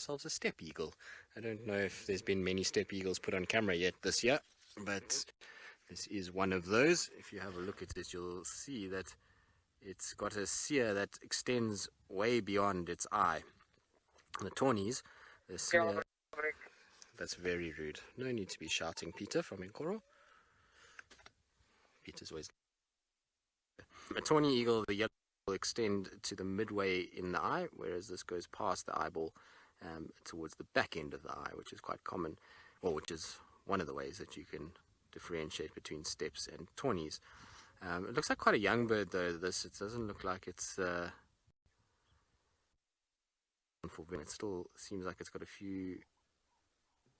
ourselves a steppe eagle. I don't know if there's been many steppe eagles put on camera yet this year, but this is one of those. If you have a look at it, you'll see that it's got a cere that extends way beyond its eye. The tawnies, the cere... That's very rude. No need to be shouting, Peter from Nkoro. Peter's always... A tawny eagle, the yellow will extend to the midway in the eye, whereas this goes past the eyeball towards the back end of the eye, which is quite common, or which is one of the ways that you can differentiate between steppes and tawnies. It looks like quite a young bird though, this. It doesn't look like it's... It still seems like it's got a few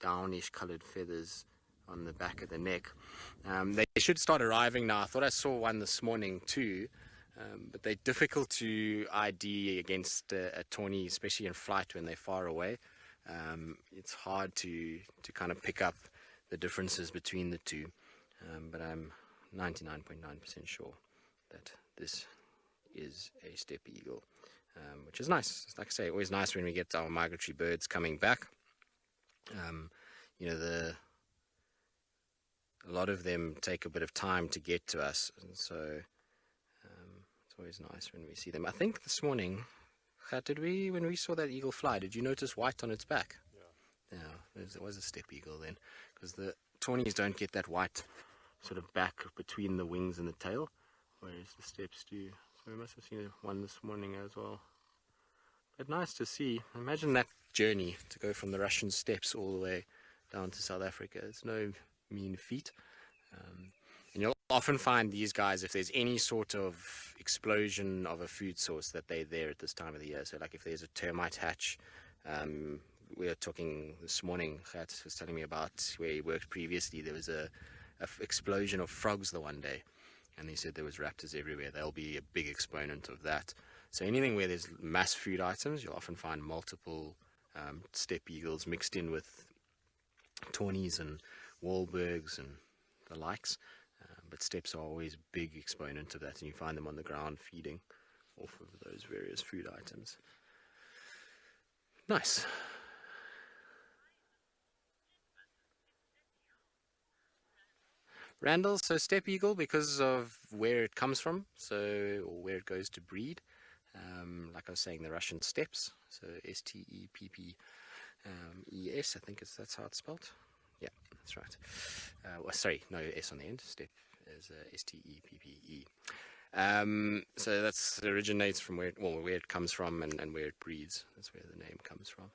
downish coloured feathers on the back of the neck. They should start arriving now. I thought I saw one this morning too, but they're difficult to ID against a tawny, especially in flight when they're far away. It's hard to kind of pick up the differences between the two, but I'm 99.9% sure that this is a steppe eagle, which is nice. Like I say, always nice when we get our migratory birds coming back. You know, a lot of them take a bit of time to get to us, and so it's always nice when we see them. I think this morning, when we saw that eagle fly, did you notice white on its back? Yeah, it was a steppe eagle then, because the tawnies don't get that white sort of back between the wings and the tail, whereas the steppes do. So we must have seen one this morning as well. But nice to see. Imagine that journey to go from the Russian steppes all the way down to South Africa. It's no mean feat. And you'll often find these guys, if there's any sort of explosion of a food source, that they're there at this time of the year. So like if there's a termite hatch, we were talking this morning, Gert was telling me about where he worked previously. There was a explosion of frogs the one day, and he said there was raptors everywhere. They'll be a big exponent of that. So anything where there's mass food items, you'll often find multiple steppe eagles mixed in with tawnies and Wahlbergs and the likes. But steppes are always a big exponent of that, and you find them on the ground feeding off of those various food items. Nice. Randall, so steppe eagle because of where it comes from, or where it goes to breed. Like I was saying, the Russian steppes, so Steppes, I think that's how it's spelled. Yeah, that's right. Sorry, no S on the end. Steppe is Steppe. So that originates from where it comes from and where it breeds. That's where the name comes from.